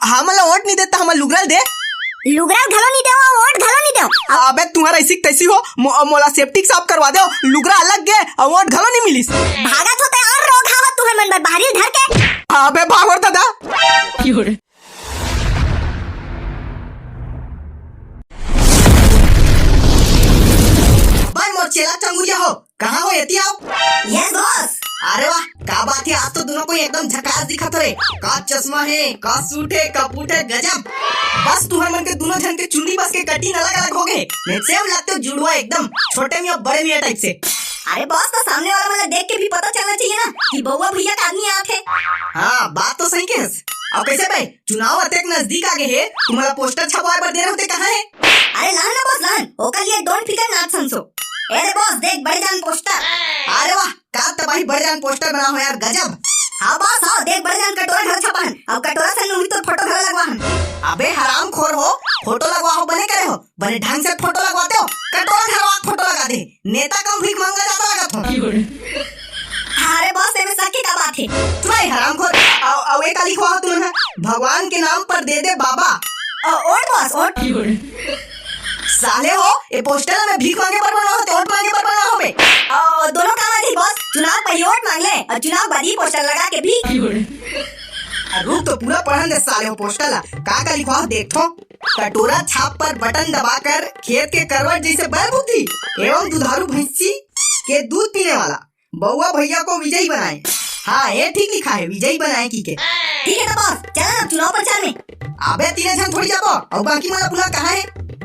हमला वोट नहीं देता, हम लुगरल दे लुगरा घलो नहीं दे, वोट घलो नहीं दे। अबे तुम्हारा ऐसी तैसी हो, मोला सेप्टिक साफ करवा दो, लुगरा अलग गे और वोट घलो नहीं मिलिस। भागत होते और रोग हावत तुम्हें मन में बाहरी धर के। अबे भागोर दादा भाई मोर चेला चंगुरिया हो, कहाँ हो यति आओ। Yes boss. अरे वाह क्या बात है, आज तो दोनों को एकदम झकास दिखत रहे। का चश्मा है, का सूट है, का बूट है, गजब। बस तुम्हारे मन के दोनों जन के चुन्नी बस के कटिंग अलग अलग हो गए, सेम लगते हो जुड़वा एकदम छोटे मियां बड़े मियां टाइप से। अरे बॉस तो सामने वाला मतलब देख के भी पता चलना चाहिए ना कि बउआ भैया का आदमी आते। हाँ बात तो सही कह। अब कैसे भाई चुनाव अतेक नजदीक आ गए है, तुम्हारा पोस्टर छपवाए पर दे रहे होते कहाँ है। अरे लान ना बॉस लान, ओकर लिए डोंट फिकर नॉट समझो। अरे बॉस देख बड़े जान पोस्टर। अरे वाह का तबाही बड़े जान पोस्टर बना हो यार, गजब। हाँ बॉस हाँ, देख बड़े जान कटोरा घर छपाहन, अब कटोरा संग हुई तो फोटो घर लगवाहन। अबे हराम खोर हो, फोटो लगवा हो बने करे हो, बने ढंग से फोटो लगवाते हो, कटोरा घरवा फोटो लगा दे। नेता कम भीख मांगा जाता लगत हो। अरे बॉस में सच्ची का बात है। तुम्हारे हराम खोर अब एक लिखवा हो तुमने, भगवान के नाम पर दे दे बाबा। ओट बॉस ओट। साले हो ये पोस्टर में भीख मांगे पर बना हो, वोट मांगे पर बना हो बे। दोनों काम आती बॉस, चुनाव पर वोट मांग ले और चुनाव बाद ही पोस्टर लगा के भी। रूप तो पूरा पढ़न दे साले हो पोस्टर ला, का लिखवा हो देखो। कटोरा छाप पर बटन दबाकर खेत के करवट जैसे बैल बुद्धि एवं दुधारू भैंसी के दूध पीने वाला बउआ भैया को विजयी बनाए। हाँ ये ठीक लिखा है, विजयी बनाए की के। ठीक है तो बॉस चल ना चुनाव प्रचार में। अबे तीन जन थोड़ी जाबो और बाकी वाला पुला कहाँ है।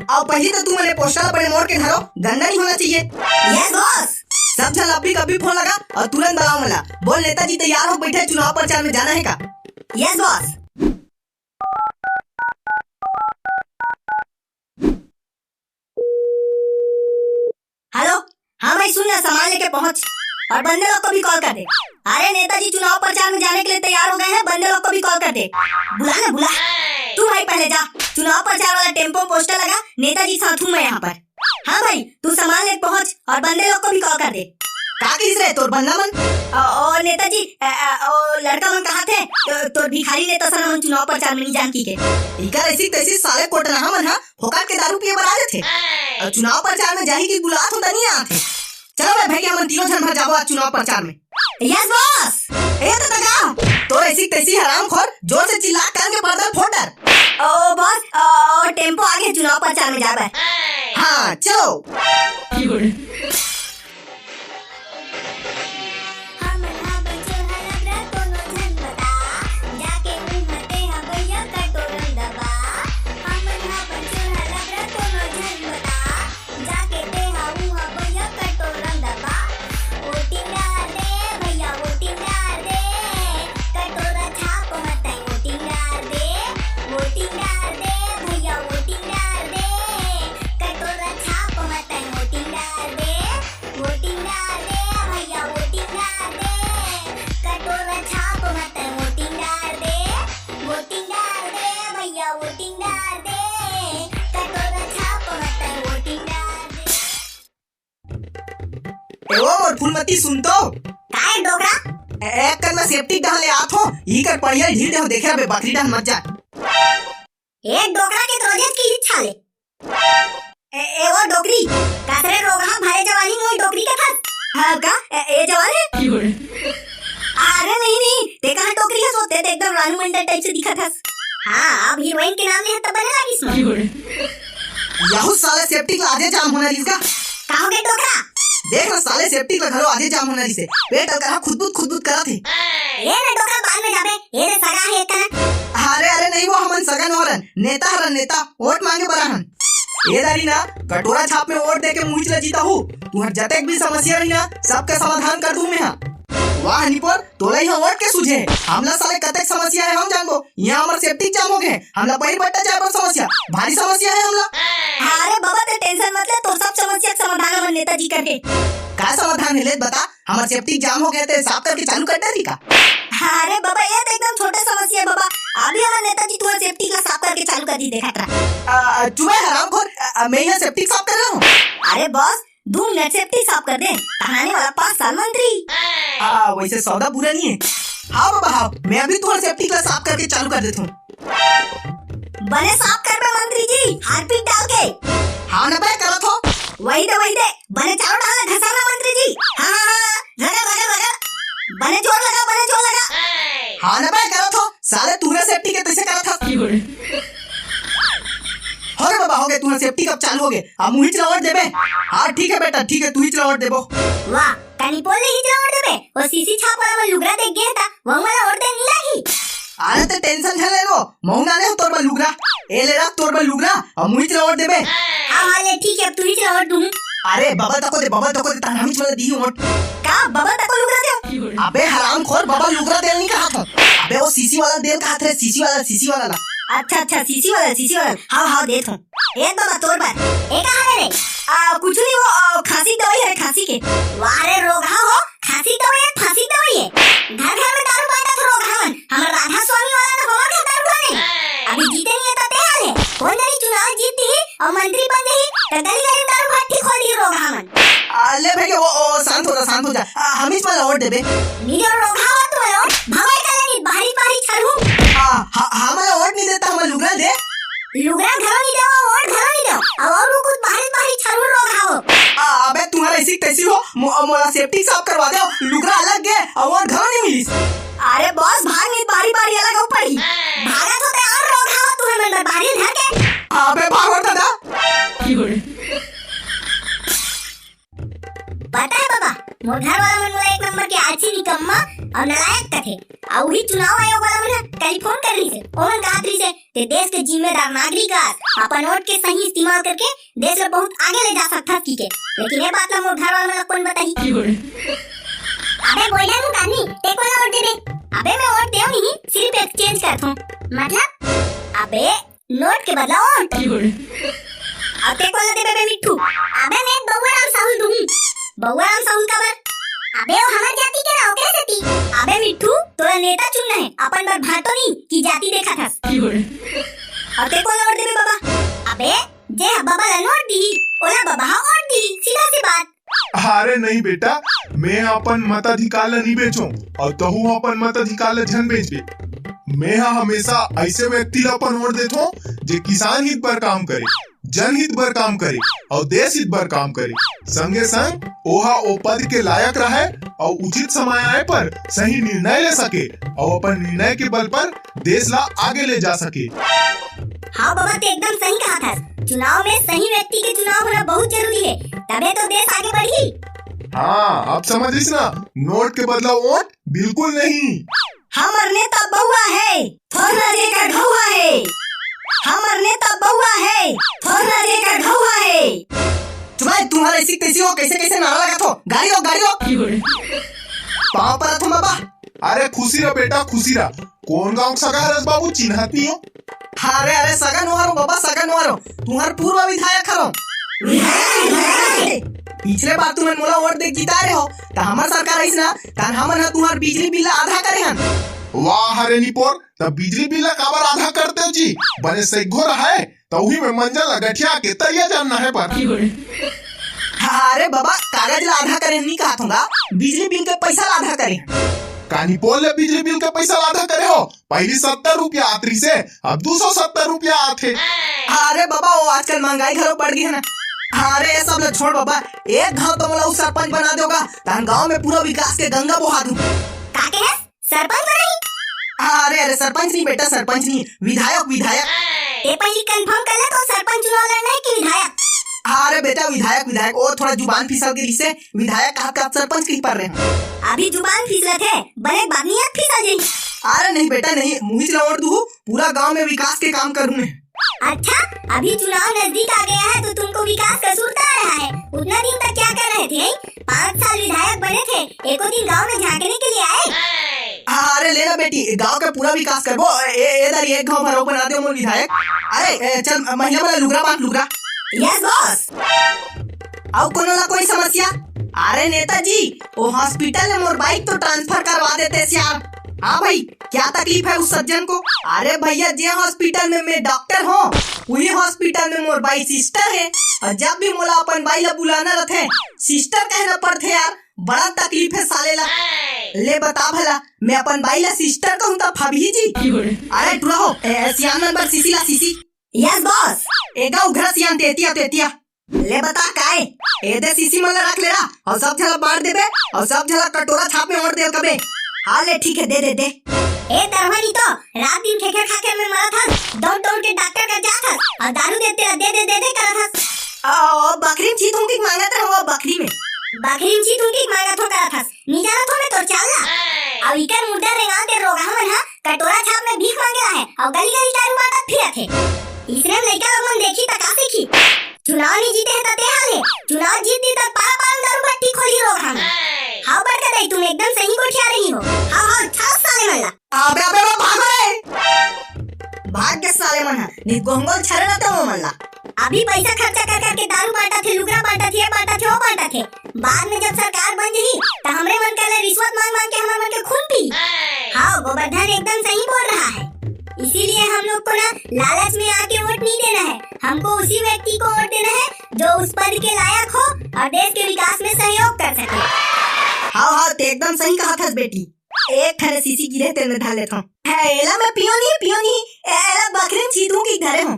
अब पहले तो तुमने पोस्टर बड़े मोड़ के धरो, गंदा नहीं होना चाहिए। Yes boss. सब जन अभी कभी फोन लगा और तुरंत दबाओ मला, बोल नेताजी तैयार हो बैठे, चुनाव प्रचार में जाना है का। Yes boss. हेलो हाँ भाई सुन ना, सामान लेके पहुंच और बंदे लोग को भी कॉल कर दे। अरे नेताजी चुनाव प्रचार में जाने के लिए तैयार हो गए हैं, बंदे लोग को भी कॉल कर दे। बुला ना बुला, तू भाई पहले जा, चुनाव प्रचार वाला टेम्पो पोस्टर लगा, नेताजी साथ हूँ मैं यहाँ पर। हाँ भाई तू सामान लेके पहुंच और बंदे लोग को भी कॉल कर दे। का किस रहे तोर बंदा मन और नेताजी लड़का मन कहा थे तो भिखारी नेता सर मन चुनाव प्रचार में नहीं जान की के। इकर ऐसी तैसी साले कोट रहा मन हा होकर के दारू पिए बर आ थे और चुनाव प्रचार में जाही की बुलात हो तनी आथे। चलो भाई भैया मन तीनों जन भर जाबो आज चुनाव प्रचार में। Yes boss. ए तो तगा तो ऐसी तैसी हरामखोर जोर से चिल्ला कर के पर्दा फोड़। ओ बॉस टेम्पो आगे चुनाव प्रचार में जाबे। हाँ चलो। और फूलमती सुन तो काय डोगरा एक कर में सेफ्टी डाल ले आथो ई कर पड़िया ढील दे देख रे बकरी डाल मत जा। एक डोगरा के रोजेज की इच्छा ले ए वो डोगरी कासरे रोगहा भाई जवानी में डोगरी का था। हां का ए जवान है। अरे नहीं ते कहां डोगरी है, सोते ते एकदम रानू मंडल टाइप से दिखा था। हां अब हीरोइन के नाम ले तब बने लगी इसमें। याहू साले सेफ्टी का आधे जाम होना इसका कहां गए डोगरा देख ना साले सेफ्टी का घरो आधे जाम होना से पेट अलग खुदबुद करा थे। ए रे डोगरा बाद में जाबे ए रे सगा है का। अरे नहीं वो हमन सगा नोरन नेता हरन नेता वोट मांगे बराहन। ये दारी ना कटोरा छाप में वोट देके मुंह चला जीता हूँ, तुम्हार जतेक भी समस्या रही ना सबका समाधान कर दूं मैं। हाँ वाह निपर तोला ही वोट के सुझे हमला साले कतेक समस्या है हम जानबो। यहाँ हमार सेफ्टी जाम हो गए, हमला पहली बट्टा जाए पर समस्या भारी समस्या है हमला। अरे बाबा ते टेंशन मत ले, तो सब समस्या का समाधान हम नेताजी करके। का समाधान है ले बता, हमार सेफ्टी जाम हो गए थे साफ करके चालू कर दे का। अरे बाबा ये तो एकदम छोटा समस्या है बाबा, अभी हमारे नेताजी तुम्हारे सेफ्टी का साफ करके चालू कर दी देखा था। चुहे हरामखोर मैं यहाँ सेफ्टी साफ कर रहा हूँ। अरे बॉस 2 मिनट सेफ्टी साफ कर दे, कहानी वाला 5 साल मंत्री। वैसे सौदा बुरा नहीं है। हाँ बाबा हाँ मैं अभी तुम्हारा सेफ्टी का साफ करके चालू कर देता हूँ। बने साफ कर बे मंत्री जी, हारपीट डाल के। हाँ ना बे करत हो। वही दे बने चारों डाल घसाना मंत्री जी। हाँ लगा बने जोर लगा। हाँ ना बे करत हो, साले तूने सेफ्टी के तैसे करत हो। हो रे बाबा हो गए, तूने सेफ्टी कब चालू हो गए, अब मुही चलावट देबे। हाँ ठीक है बेटा ठीक है, तू ही चलावट देबो। वाह कनी बोले ही चलावट देबे, वो सीसी छाप वाला मैं लुगरा देख गया था, वो मला और दे नहीं लगी। अरे ते टेंशन है ले लो, मौना ले तोर बा लुगरा, ए ले रख तोर बा लुगरा, अब मुही चलावट देबे। हाँ ले ठीक है, अब तू ही चलावट दूँ। अरे बबल तको दे तान हम चला दी वोट। का बबल तको लुगरा दे? अबे हरामखोर, बबल लुगरा देल नहीं कहा था। अबे वो सीसी वाला देल कहा था, सीसी वाला। अच्छा सीसी वाला। हाँ देत हूँ। ए बाबा तोर बार ए कहाँ रे? कुछ नहीं, वो खांसी दवाई है, खांसी के। वारे रोगा हो, खांसी दवाई है, फांसी दवाई है। घर में दारू बांटा था रोगा मन, हमारे राधा स्वामी वाला ना होगा क्या दारू खाने? अभी जीते नहीं है तो ते हाल है, कौन जानी चुनाव जीती ही और मंत्री बन गई तो गली दारू भाटी खोल दी रोगा मन। ले भैया वो शांत हो जा, हम इस वाला वोट देबे। नीरो रोगा हो तो लो, भगाई करेंगे बारी छरू। हमारा वोट नहीं देता, हमारा लुगरा दे। लुगरा घरों नहीं दो, वोट घरों नहीं दो, अब और वो कुछ बारी छरू रोगा हो। अबे तुम्हारा ऐसी तैसी हो, मोला सेफ्टी साफ करवा दो, लुगरा अलग गए और वोट घरों नहीं मिली। अरे बॉस भाग नहीं, बारी अलग हो पड़ी। भागा तो ते और रोगा हो तुम्हें मैं बारी धर के। अबे भाग और दादा। पता है बाबा, मोर घर वाला मन एक नंबर के आलसी निकम्मा और नालायक थे, और वही चुनाव आयोग वाला मन टेलीफोन कर रही से, ओमन कहा रही से ते देश के जिम्मेदार नागरिक अपन वोट के सही इस्तेमाल करके देश को बहुत आगे ले जा सकता की के। लेकिन ये बात ला मोर घर वाला मन कौन बताई? अबे बोइला नु कानी ते कोला वोट दे। अबे मैं वोट देऊ नहीं, सिर्फ एक्सचेंज करथूं, मतलब अबे नोट के बदला वोट। अब ते कोला दे बे मिट्ठू। अबे मैं बउआराम साहुल दूं। बउआराम साहुल का बर? अबे वो हमार जाति के ना ओकरे सेती। अबे मिट्ठू तोरा नेता चुनना है, अपन बार भाटो नहीं की जाति देखा था। अब ते कोला वोट दे बाबा। अबे जे बाबा ला नोट दी, ओला बाबा वोट दी, सीधा सी बात। अरे नहीं बेटा, मैं अपन मताधिकार नहीं बेचो और तहु अपन मताधिकार झन बेचे। मैं हमेशा ऐसे व्यक्ति ला अपन वोट देथो जे किसान हित पर काम करे, जनहित पर काम करे और देश हित पर काम करे। संगे संग ओहा ओ पद के लायक रहे और उचित समय आए पर सही निर्णय ले सके और अपन निर्णय के बल पर देश ला आगे ले जा सके। हाँ बाबा ते एकदम सही कहा था, चुनाव में सही व्यक्ति के चुनाव होना बहुत जरूरी है, तबे तो देश आगे बढ़ी। हाँ अब समझिस ना, नोट के बदला वोट बिल्कुल नहीं। हमर नेता बउआ है, थोड़ा जेकर ढौआ है। हमर नेता बउआ है, थोड़ा जेकर ढौआ है। तुम्हारे तुम्हारा ऐसी तैसी हो, कैसे नारा लगा थो, गाड़ी हो। पाँव पर थो बाबा। अरे खुशी रहा बेटा, खुशी रहा। कौन गाँव सगा है बाबू, चिन्हत नहीं हो? अरे सगन वारो बाबा, सगन वारो, तुम्हार पूर्व विधायक हरो। पिछले बार तुमने मोला वोट दे जिता रहे हो, तो हमार सरकार आई ना, तन हमन तुम्हार बिजली बिल आधा करे हन। वाह हरे निपोर, तब बिजली बिल काबर आधा करते हो जी? बने सैगो रहा तो ही में मंजल गठिया के तरिया जानना है पर। अरे बाबा कागज ला आधा करे नहीं कहा था, बिजली बिल के पैसा ला आधा करे। कानी बोले बिजली बिल के पैसा आधा करे हो, पहली 70 रुपया आतरी से अब 270 रुपया आते। अरे बाबा वो आजकल महंगाई घरों बढ़ गई है ना। अरे ये सब छोड़ बाबा, एक गाँव तो मला सरपंच बना दोगा, तन गाँव में पूरा विकास के गंगा बहा दूं। सरपंच नहीं? अरे सरपंच नहीं बेटा, सरपंच नहीं, विधायक। ये पहली कंफर्म कर ले तो सरपंच चुनाव लड़ना है कि विधायक? अरे बेटा विधायक, और थोड़ा जुबान फिसल के रिश्ते विधायक कहा सरपंच की पढ़ रहे हैं। अभी जुबान फिसलत है, बने बानियत फिसल जाएगी। अरे नहीं बेटा नहीं, मुझे लौट दूं, पूरा गांव में विकास के काम करूं मैं। अच्छा अभी चुनाव नजदीक आ गया है तो तुमको विकास का सुरता आ रहा है। उतना दिन तक क्या कर रहे थे? 5 साल विधायक बने थे, एको दिन गाँव में झांकने के लिए आए। अरे लेना बेटी, गांव का पूरा विकास करबो, इधर एक गांव भरो बना दो मोर विधायक। अरे चल महिला वाला लुगरा बांट लुगरा। Yes boss. अब कोई समस्या? अरे नेताजी वो हॉस्पिटल में मोर बाइक तो ट्रांसफर करवा देते यार। हाँ भाई क्या तकलीफ है उस सज्जन को? अरे भैया जे हॉस्पिटल में मैं डॉक्टर हूँ, वही हॉस्पिटल में मोर बाई सिस्टर है, और जब भी मोला अपन बाई ला बुलाना रहते सिस्टर कहना पड़ते यार, बड़ा तकलीफ है साले ला। ले बता भला, मैं अपन बाई ला सिस्टर कहूँ तब भाभी जी। अरे तू रहो, सियान नंबर सीसी ला सीसी। Yes boss. एगा उघरा सियान तेतिया तेतिया। ले बता काए, ए दे सीसी मन ला रख ले रहा, और सब झला बांट देबे, और सब झला कटोरा छाप में ओढ़ दे कबे। हाँ ले ठीक है, दे दे दे। ए तरवानी तो रात दिन ठेकर खा के मैं मरा था, दौड़ दौड़ के डॉक्टर का जा था, और दारू देते दे करा था। बकरी चीत हूँ कि मांगा था वो बकरी में। बकरी चीत हूँ कि मांगा तो करा था, निजारा तो मैं तो चलना। अब इकर मुर्दा रेंगा के रोगा हमन हा कटोरा छाप में भीख मांगे रहा है, और गली गली दारू बांटत फिरत थे। इसने लड़का लोग मन देखी तका सीखी, चुनाव नहीं जीते हैं तते हाले, चुनाव जीती तब पारा दारू भट्टी खोली रोग हम। हाँ बड़का दाई, तुम एकदम सही कोठिया रही हो। हाँ छाप साले मल्ला। अबे भाग रे, भाग के साले मन हा, नी गोंगोल छरे ना तो मल्ला। अभी पैसा खर्चा कर करके दारू बांटा थे, लुगड़ा बांटा थे, वो बांटा थे। बाद में जब सरकार बन गई तो हमरे मन के रिश्वत मांग मांग के हमारे मन के खून पी। हाँ गोवर्धन एकदम सही बोल रहा है। इसीलिए हम लोग को ना लालच में आके वोट नहीं देना है, हमको उसी व्यक्ति को वोट देना है जो उस पद के लायक हो और देश के विकास में सहयोग कर सके। हाँ ते एकदम सही कहा था बेटी। एक ठने सीसी गिरे तेरे ढाल लेता हूँ। एला मैं पियोनी एला बकरी चीतू की घरे हूँ।